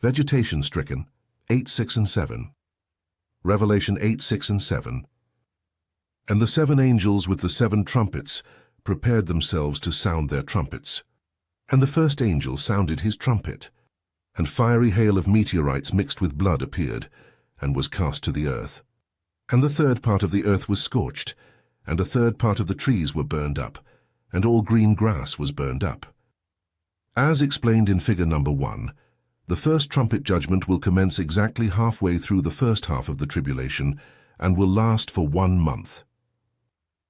Vegetation stricken, 8, 6, and 7. Revelation 8, 6, and 7. And the 7 angels with the 7 trumpets prepared themselves to sound their trumpets. And the first angel sounded his trumpet, and fiery hail of meteorites mixed with blood appeared, and was cast to the earth. And the third part of the earth was scorched, and a third part of the trees were burned up, and all green grass was burned up. As explained in figure number 1, the first trumpet judgment will commence exactly halfway through the first half of the tribulation and will last for 1 month.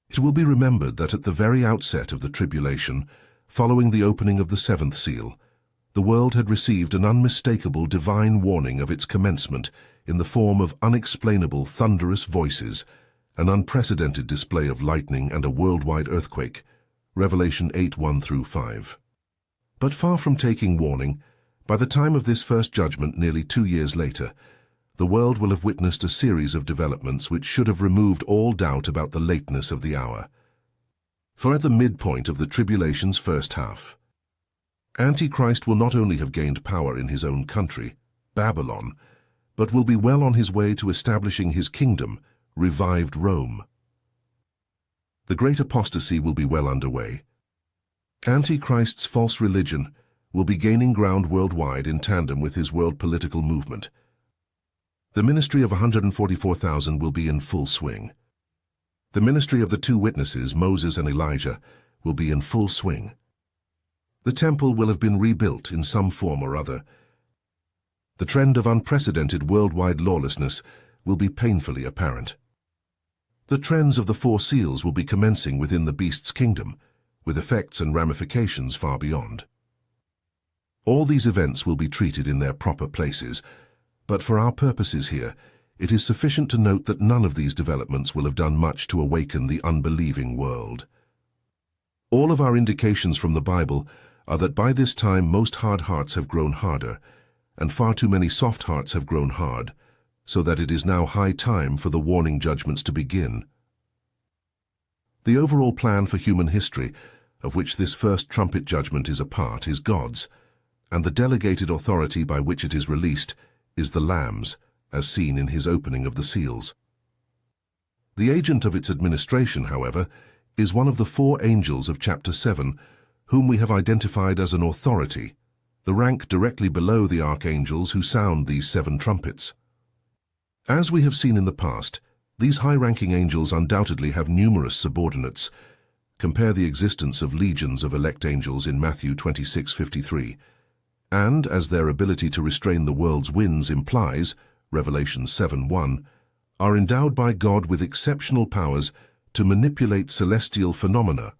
It will be remembered that at the very outset of the tribulation, following the opening of the 7th seal, the world had received an unmistakable divine warning of its commencement in the form of unexplainable thunderous voices, an unprecedented display of lightning and a worldwide earthquake, Revelation 8, 1-5. But far from taking warning, by the time of this first judgment nearly 2 years later, the world will have witnessed a series of developments which should have removed all doubt about the lateness of the hour. For at the midpoint of the tribulation's first half, Antichrist will not only have gained power in his own country, Babylon, but will be well on his way to establishing his kingdom, revived Rome. The great apostasy will be well underway. Antichrist's false religion will be gaining ground worldwide in tandem with his world political movement. The ministry of 144,000 will be in full swing. The ministry of the 2 witnesses, Moses and Elijah, will be in full swing. The temple will have been rebuilt in some form or other. The trend of unprecedented worldwide lawlessness will be painfully apparent. The trends of the 4 seals will be commencing within the beast's kingdom, with effects and ramifications far beyond. All these events will be treated in their proper places, but for our purposes here, it is sufficient to note that none of these developments will have done much to awaken the unbelieving world. All of our indications from the Bible are that by this time most hard hearts have grown harder, and far too many soft hearts have grown hard, so that it is now high time for the warning judgments to begin. The overall plan for human history, of which this first trumpet judgment is a part, is God's, and the delegated authority by which it is released is the Lamb's, as seen in his opening of the seals. The agent of its administration, however, is one of the 4 angels of chapter 7, whom we have identified as an authority, the rank directly below the archangels who sound these 7 trumpets. As we have seen in the past, these high-ranking angels undoubtedly have numerous subordinates. Compare the existence of legions of elect angels in Matthew 26:53. And, as their ability to restrain the world's winds implies, Revelation 7:1, are endowed by God with exceptional powers to manipulate celestial phenomena,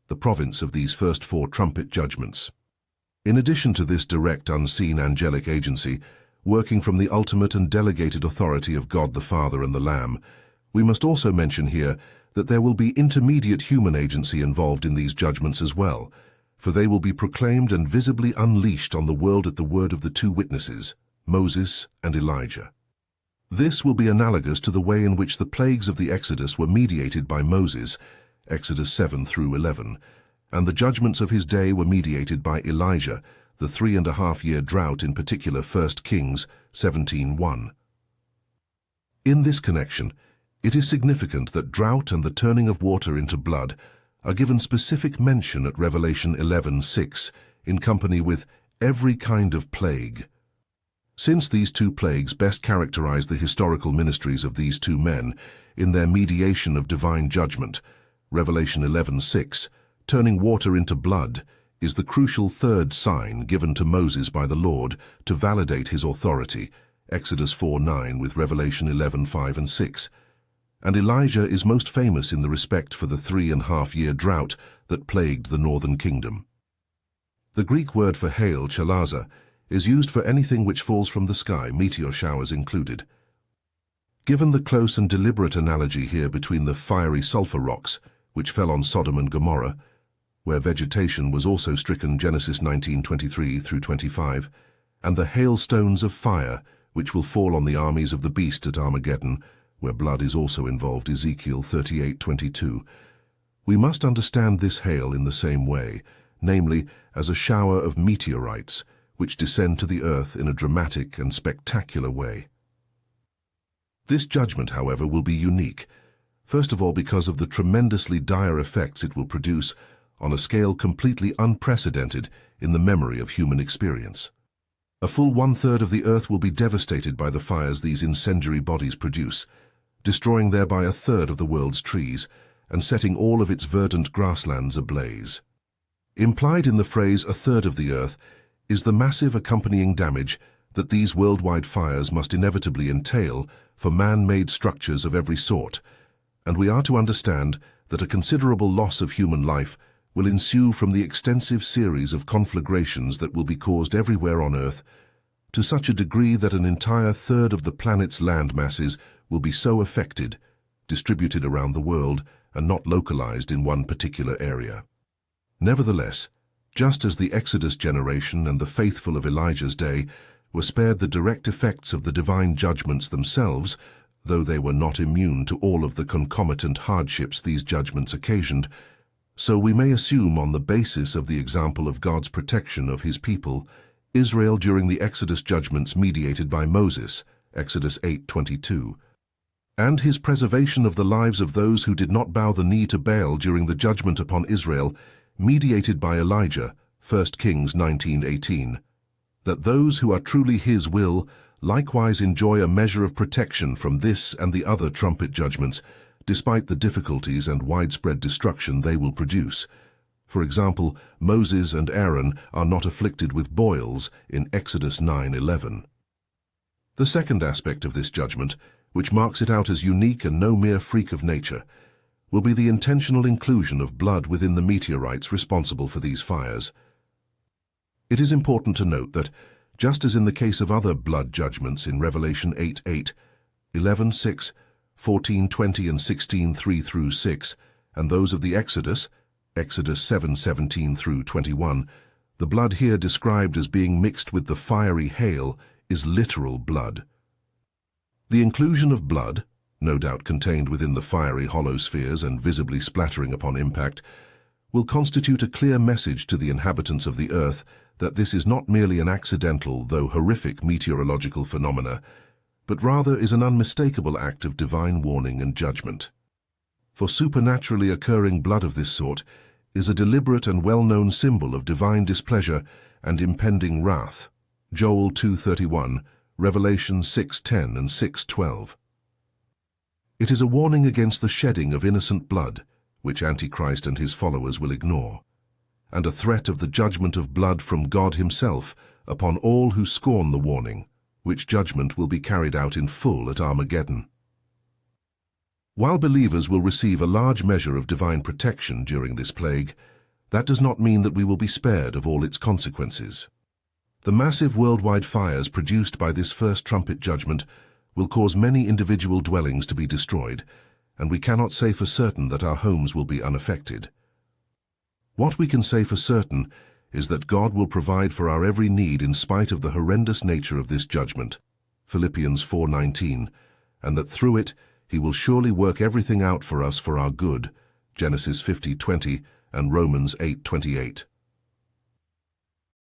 the province of these first 4 trumpet judgments. In addition to this direct unseen angelic agency, working from the ultimate and delegated authority of God the Father and the Lamb, we must also mention here that there will be intermediate human agency involved in these judgments as well, for they will be proclaimed and visibly unleashed on the world at the word of the 2 witnesses, Moses and Elijah. This will be analogous to the way in which the plagues of the Exodus were mediated by Moses, Exodus 7-11, and the judgments of his day were mediated by Elijah, the 3.5-year drought in particular 1 Kings 17:1. In this connection, it is significant that drought and the turning of water into blood are given specific mention at Revelation 11:6 in company with every kind of plague. Since these 2 plagues best characterize the historical ministries of these 2 men in their mediation of divine judgment, Revelation 11:6, turning water into blood, is the crucial 3rd sign given to Moses by the Lord to validate his authority, Exodus 4:9 with Revelation 11:5 and 6. And Elijah is most famous in the respect for the 3.5-year drought that plagued the northern kingdom. The Greek word for hail, chalaza, is used for anything which falls from the sky, meteor showers included. Given the close and deliberate analogy here between the fiery sulfur rocks, which fell on Sodom and Gomorrah, where vegetation was also stricken, Genesis 19:23-25, and the hailstones of fire, which will fall on the armies of the beast at Armageddon, where blood is also involved, Ezekiel 38:22. We must understand this hail in the same way, namely as a shower of meteorites, which descend to the earth in a dramatic and spectacular way. This judgment, however, will be unique, first of all because of the tremendously dire effects it will produce on a scale completely unprecedented in the memory of human experience. A full one-third of the earth will be devastated by the fires these incendiary bodies produce, destroying thereby a third of the world's trees and setting all of its verdant grasslands ablaze. Implied in the phrase "a third of the earth" is the massive accompanying damage that these worldwide fires must inevitably entail for man-made structures of every sort, and we are to understand that a considerable loss of human life will ensue from the extensive series of conflagrations that will be caused everywhere on Earth, to such a degree that an entire third of the planet's land masses will be so affected, distributed around the world and not localized in one particular area. Nevertheless, just as the Exodus generation and the faithful of Elijah's day were spared the direct effects of the divine judgments themselves, though they were not immune to all of the concomitant hardships these judgments occasioned, so we may assume, on the basis of the example of God's protection of his people, Israel during the Exodus judgments mediated by Moses, Exodus 8:22, and his preservation of the lives of those who did not bow the knee to Baal during the judgment upon Israel, mediated by Elijah, 1 Kings 19:18, that those who are truly his will likewise enjoy a measure of protection from this and the other trumpet judgments, despite the difficulties and widespread destruction they will produce. For example, Moses and Aaron are not afflicted with boils in Exodus 9:11. The second aspect of this judgment, which marks it out as unique and no mere freak of nature, will be the intentional inclusion of blood within the meteorites responsible for these fires. It is important to note that, just as in the case of other blood judgments in Revelation 8:8, 11:6, 14:20 and 16:3-6, and those of the Exodus, Exodus 7:17-21, the blood here described as being mixed with the fiery hail is literal blood. The inclusion of blood, no doubt contained within the fiery hollow spheres and visibly splattering upon impact, will constitute a clear message to the inhabitants of the earth that this is not merely an accidental, though horrific, meteorological phenomena, but rather is an unmistakable act of divine warning and judgment. For supernaturally occurring blood of this sort is a deliberate and well-known symbol of divine displeasure and impending wrath. Joel 2:31, Revelation 6:10 and 6:12. It is a warning against the shedding of innocent blood, which Antichrist and his followers will ignore, and a threat of the judgment of blood from God himself upon all who scorn the warning, which judgment will be carried out in full at Armageddon. While believers will receive a large measure of divine protection during this plague, that does not mean that we will be spared of all its consequences. The massive worldwide fires produced by this first trumpet judgment will cause many individual dwellings to be destroyed, and we cannot say for certain that our homes will be unaffected. What we can say for certain is that God will provide for our every need in spite of the horrendous nature of this judgment, Philippians 4:19, and that through it he will surely work everything out for us for our good, Genesis 50:20 and Romans 8:28.